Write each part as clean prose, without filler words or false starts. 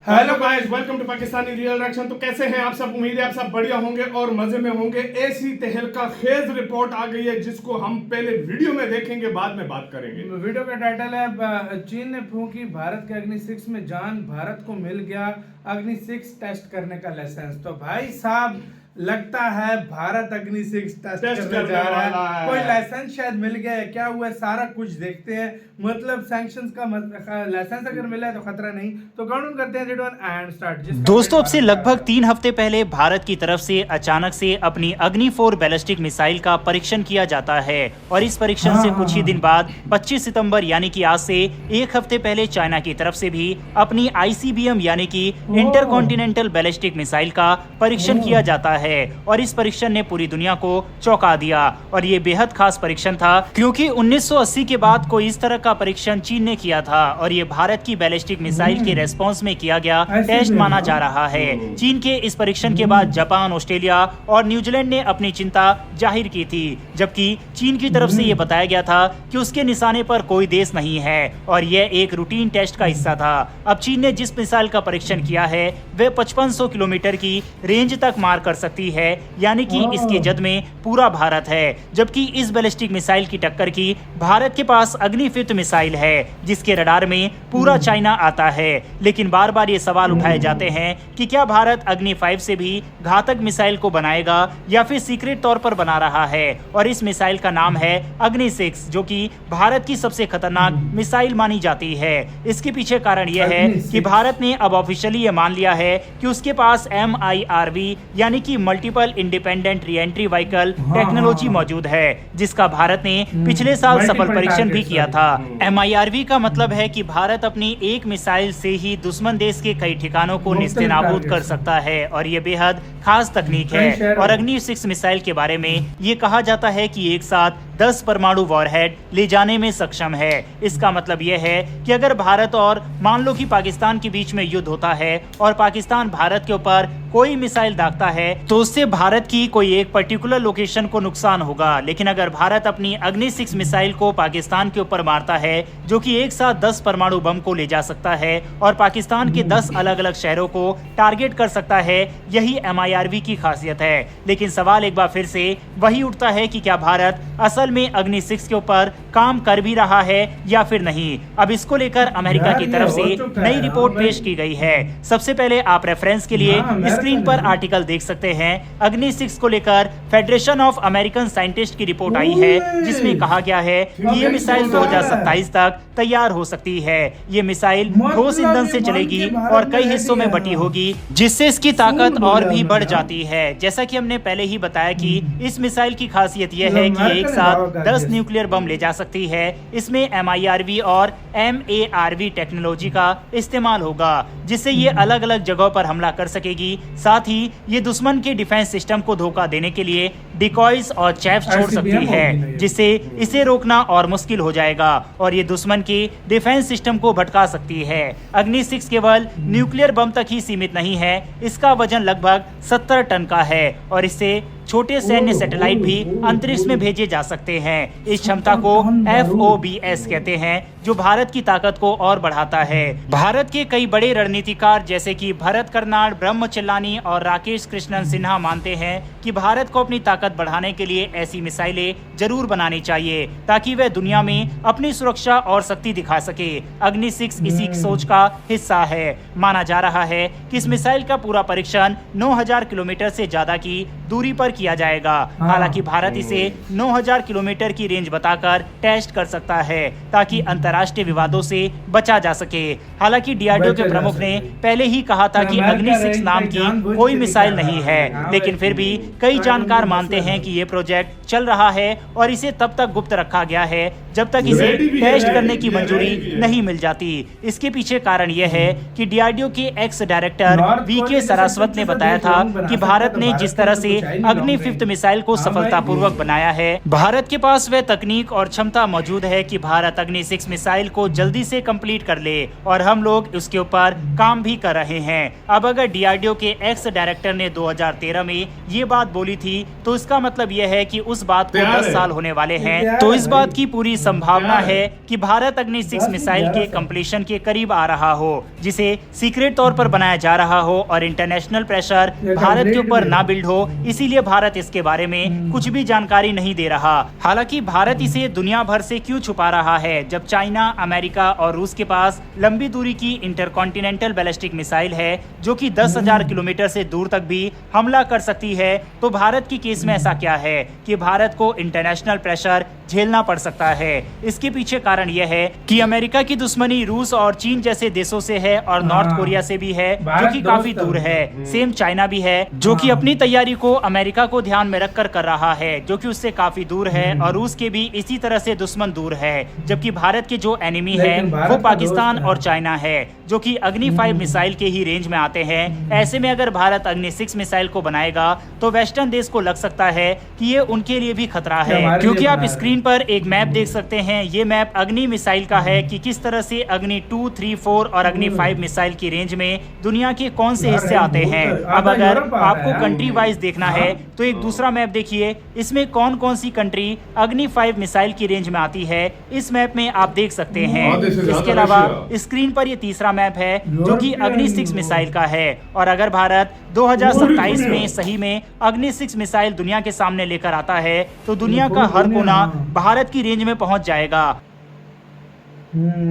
Hello guys, welcome to Pakistani real reaction. तो कैसे हैं आप सब? उम्मीद है आप सब बढ़िया होंगे और मजे में होंगे। ऐसी तहलका खेज रिपोर्ट आ गई है जिसको हम पहले वीडियो में देखेंगे, बाद में बात करेंगे। वीडियो का टाइटल है चीन ने फूंकी भारत के अग्नि 6 में जान, भारत को मिल गया अग्नि 6 टेस्ट करने का लाइसेंस। तो भाई साहब लगता है भारत अग्नि 6 टेस्ट करने जा रहा है। कोई लाइसेंस शायद मिल गया है, क्या हुआ है सारा कुछ देखते हैं। मतलब सैंक्शंस का लाइसेंस अगर मिला है तो खतरा नहीं। तो काउंट करते हैं एंड स्टार्ट। दोस्तों, अब से लगभग 3 हफ्ते पहले भारत की तरफ से अचानक से अपनी अग्नि 4 बैलिस्टिक मिसाइल का परीक्षण किया जाता है और इस परीक्षण से कुछ ही दिन बाद 25 सितंबर यानी कि आज से 1 हफ्ते पहले चाइना की तरफ से भी अपनी ICBM यानी कि इंटरकॉन्टिनेंटल बैलिस्टिक मिसाइल का परीक्षण किया जाता है। और इस परीक्षण ने पूरी दुनिया को चौंका दिया और ये बेहद खास परीक्षण था क्योंकि 1980 के बाद कोई इस तरह का परीक्षण चीन ने किया था और ये भारत की बैलिस्टिक मिसाइल के रेस्पॉन्स में किया गया टेस्ट माना जा रहा है। चीन के इस परीक्षण के बाद जापान, ऑस्ट्रेलिया और न्यूजीलैंड ने अपनी चिंता जाहिर की थी, जबकि चीन की तरफ से ये बताया गया था कि उसके निशाने पर कोई देश नहीं है और यह एक रूटीन टेस्ट का हिस्सा था। अब चीन ने जिस मिसाइल का परीक्षण किया है वह 5500 किलोमीटर की रेंज तक मार कर सकती है, यानी कि इसके जद में पूरा भारत है। जबकि इस बैलिस्टिक मिसाइल की टक्कर की भारत के पास अग्नि 5 मिसाइल है जिसके रडार में पूरा चाइना आता है। लेकिन बार बार ये सवाल उठाए जाते हैं कि क्या भारत अग्नि 5 से भी घातक मिसाइल को बनाएगा या फिर सीक्रेट तौर पर बना रहा है। और इस मिसाइल का नाम है अग्नि 6 जो कि भारत की सबसे खतरनाक मिसाइल मानी जाती है। इसके पीछे कारण यह है कि भारत ने अब ऑफिशियली ये मान लिया है कि उसके पास MIRV यानी कि multiple independent re-entry vehicle technology मौजूद है, जिसका भारत ने पिछले साल सफल परीक्षण भी किया था। MIRV का मतलब है कि भारत अपनी एक मिसाइल से ही दुश्मन देश के कई ठिकानों को नेस्तनाबूद कर सकता है और ये बेहद खास तकनीक है। और अग्नि 6 मिसाइल के बारे में ये कहा जाता है कि एक साथ 10 परमाणु वॉरहेड ले जाने में सक्षम है। इसका मतलब यह है कि अगर भारत और मान लो कि पाकिस्तान के बीच में युद्ध होता है और पाकिस्तान भारत के ऊपर कोई मिसाइल दागता है तो उससे भारत की कोई एक पर्टिकुलर लोकेशन को नुकसान होगा। लेकिन अगर भारत अपनी अग्नि 6 मिसाइल को पाकिस्तान के ऊपर मारता है जो कि एक साथ 10 परमाणु बम को ले जा सकता है और पाकिस्तान के 10 अलग अलग शहरों को टारगेट कर सकता है, यही MIRV की खासियत है। लेकिन सवाल एक बार फिर से वही उठता है कि क्या भारत असल में अग्नि 6 के ऊपर काम कर भी रहा है या फिर नहीं। अब इसको लेकर अमेरिका की तरफ से नई रिपोर्ट पेश की गई है। सबसे पहले आप रेफरेंस के लिए स्क्रीन पर आर्टिकल देख सकते हैं। अग्नि 6 को लेकर फेडरेशन ऑफ अमेरिकन साइंटिस्ट की रिपोर्ट आई है जिसमें कहा गया है कि ये मिसाइल 2027 तक तैयार हो सकती है। ये मिसाइल ठोस ईंधन से चलेगी और कई हिस्सों में बटी होगी जिससे इसकी ताकत और भी बढ़ जाती है। जैसा कि हमने पहले ही बताया कि इस मिसाइल की खासियत यह है कि एक साथ 10 न्यूक्लियर बम ले जा सकती है। इसमें MIRV और MARV टेक्नोलॉजी का इस्तेमाल होगा जिससे ये अलग अलग जगहों पर हमला कर सकेगी। साथ ही ये दुश्मन के डिफेंस सिस्टम को धोखा देने के लिए डिकॉयज और ट्रैप्स छोड़ सकती है जिससे इसे रोकना और मुश्किल हो जाएगा और ये दुश्मन के डिफेंस सिस्टम को भटका सकती है। अग्नि 6 केवल न्यूक्लियर बम तक ही सीमित नहीं है, इसका वजन लगभग 70 टन का है और इससे छोटे सैन्य सैटेलाइट भी अंतरिक्ष में भेजे जा सकते हैं। इस क्षमता को FOBS कहते हैं जो भारत की ताकत को और बढ़ाता है। भारत के कई बड़े रणनीतिकार जैसे कि भरत कर्नाड, ब्रह्म चिल्लानी और राकेश कृष्णन सिन्हा मानते हैं कि भारत को अपनी ताकत बढ़ाने के लिए ऐसी मिसाइलें जरूर बनानी चाहिए ताकि वह दुनिया में अपनी सुरक्षा और शक्ति दिखा सके। अग्नि 6 इसी सोच का हिस्सा है। माना जा रहा है कि इस मिसाइल का पूरा परीक्षण 9000 किलोमीटर से ज्यादा की दूरी पर किया जाएगा। हालांकि भारत इसे 9000 किलोमीटर की रेंज बताकर टेस्ट कर सकता है ताकि अंतर्राष्ट्रीय विवादों से बचा जा सके। हालांकि DRDO के प्रमुख ने पहले ही कहा था कि अग्नि 6 नाम की कोई मिसाइल नहीं है, लेकिन फिर भी कई जानकार मानते हैं कि ये प्रोजेक्ट चल रहा है और इसे तब तक गुप्त रखा गया है जब तक इसे टेस्ट करने की मंजूरी नहीं मिल जाती। इसके पीछे कारण यह है कि DRDO के एक्स डायरेक्टर VK सारस्वत ने बताया था कि भारत ने जिस तरह से अग्नि 5 मिसाइल को सफलतापूर्वक बनाया है। भारत के पास वह तकनीक और क्षमता मौजूद है कि भारत अग्नि 6 मिसाइल को जल्दी से कंप्लीट कर ले और हम लोग उसके ऊपर काम भी कर रहे हैं। अब अगर डीआरडीओ के एक्स डायरेक्टर ने 2013 में ये बात बोली थी तो इसका मतलब यह है कि उस बात को 10 साल होने वाले हैं। तो इस बात की पूरी संभावना है कि भारत अग्नि 6 मिसाइल के कंप्लीशन के करीब आ रहा हो, जिसे सीक्रेट तौर पर बनाया जा रहा हो और इंटरनेशनल प्रेशर भारत के ऊपर ना बिल्ड हो, इसीलिए भारत इसके बारे में कुछ भी जानकारी नहीं दे रहा। हालांकि भारत इसे दुनिया भर से क्यों छुपा रहा है, जब चाइना, अमेरिका और रूस के पास लंबी दूरी की इंटरकॉन्टिनेंटल बैलिस्टिक मिसाइल है जो कि 10,000 किलोमीटर से दूर तक भी हमला कर सकती है। तो भारत की केस में ऐसा क्या है कि भारत को इंटरनेशनल प्रेशर झेलना पड़ सकता है। इसके पीछे कारण यह है कि अमेरिका की दुश्मनी रूस और चीन जैसे देशों से है और नॉर्थ कोरिया से भी है जो कि काफी दूर है। सेम चाइना भी है जो कि अपनी तैयारी को अमेरिका को ध्यान में रखकर कर रहा है जो कि उससे काफी दूर है, और रूस के भी इसी तरह से दुश्मन दूर है। जबकि भारत के जो एनिमी है वो पाकिस्तान और चाइना है जो कि अग्नि 5 मिसाइल के ही रेंज में आते हैं। ऐसे में अगर भारत अग्नि 6 मिसाइल को बनाएगा तो वेस्टर्न देश को लग सकता है कि ये उनके लिए भी खतरा है, क्योंकि आप स्क्रीन पर एक मैप देख सकते हैं। ये मैप अग्नि मिसाइल का है कि किस तरह से अग्नि 2, 3, 4 और अग्नि 5 मिसाइल की रेंज में दुनिया के कौन से हिस्से आते हैं। अब अगर आपको कंट्री वाइज देखना है तो एक दूसरा मैप देखिए, इसमें कौन कौन सी कंट्री अग्नि 5 मिसाइल की रेंज में आती है, इस मैप में आप देख सकते हैं। इसके अलावा स्क्रीन पर ये तीसरा मैप है जो कि अग्नि 6 मिसाइल का है। और अगर भारत 2027 में सही में अग्नि 6 मिसाइल दुनिया के सामने लेकर आता है तो दुनिया का हर कोना भारत की रेंज में पहुंच जाएगा।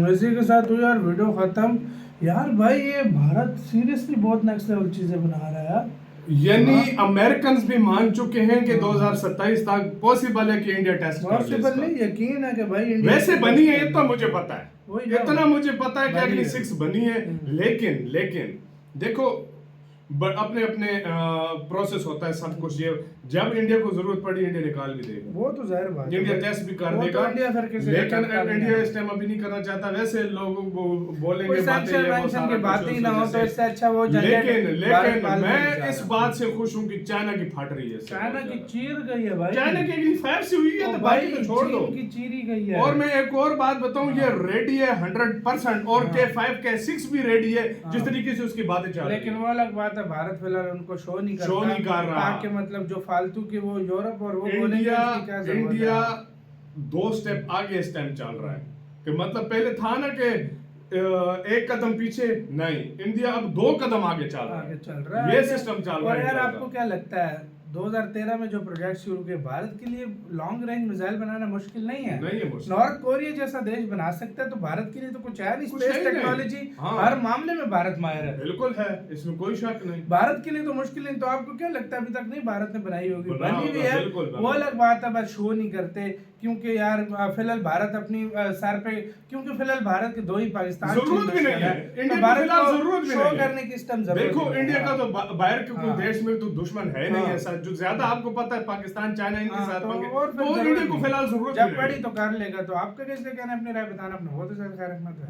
इसी के साथ तो यार वीडियो खत्म। यार भाई ये भारत सीरियसली बहुत नेक्स्ट लेवल चीजें बना रहा है यार। यानी अमेरिकन भी मान चुके हैं कि 2027 तक पॉसिबल है कि इंडिया टेस्ट कर ले। पॉसिबल नहीं, यकीन है कि भाई इंडिया वैसे बनी है, ये तो मुझे पता है, इतना मुझे पता है कि अग्नि 6 बनी है। लेकिन देखो अपने अपने प्रोसेस होता है सब कुछ। ये जब इंडिया को जरूरत पड़ी इंडिया निकाल भी देगा, वो तो जाहिर बात है, इंडिया टेस्ट भी कर देगा। लेकिन इंडिया इस टाइम अभी नहीं करना चाहता। वैसे लोगों को बोलेंगे बातें ही ना हो तो इससे अच्छा वो। लेकिन मैं इस बात से खुश हूँ कि चाइना की फट रही है, चाइना की चीर गई है भाई, चाइना की अग्नि 5 से हुई है तो बाकी तो छोड़ दो, की चीरी गई है। और मैं एक और बात बताऊं, ये रेडी है 100% और K5 K6 भी रेडी है जिस तरीके से उसकी बातें चल रही है। लेकिन वो अलग बात है, भारत फिलहाल उनको शो नहीं कर रहा कि मतलब जो फालतू के वो यूरोप और वो इंडिया 2 स्टेप आगे इस टाइम चल रहा है कि मतलब पहले था ना कि एक कदम पीछे नहीं, इंडिया अब 2 कदम आगे चल रहा है। ये सिस्टम चल रहा है। और यार आपको क्या लगता है 2013 में जो प्रोजेक्ट शुरू किए, भारत के लिए लॉन्ग रेंज मिसाइल बनाना मुश्किल नहीं है। नॉर्थ कोरिया जैसा देश बना सकता है तो भारत के लिए तो कुछ है नहीं। स्पेस टेक्नोलॉजी हर मामले में भारत माहिर है। बिल्कुल है, इसमें कोई शक नहीं। भारत के लिए तो मुश्किल नहीं। तो आपको क्या लगता है अभी तक नहीं भारत ने बनाई होगी? बनी भी है, वो अलग बात है, बस शो नहीं करते क्योंकि यार फिलहाल भारत अपनी सर पे, क्योंकि फिलहाल भारत के 2 ही पाकिस्तान जरूरत भी नहीं है, इंडिया भारत को जरूरत भी शो करने की सिस्टम जरूरत। देखो इंडिया का तो बाहर के कोई देश में तो दुश्मन है नहीं ऐसा जो ज्यादा आपको पता है, पाकिस्तान चाइना इनके साथ पंगे, तो इंडिया को फिलहाल जरूरत जब पड़ी तो कर लेगा। तो आपका कैसे कहना है, अपनी राय बताना, अपना बहुत ज्यादा ख्याल रखना। तो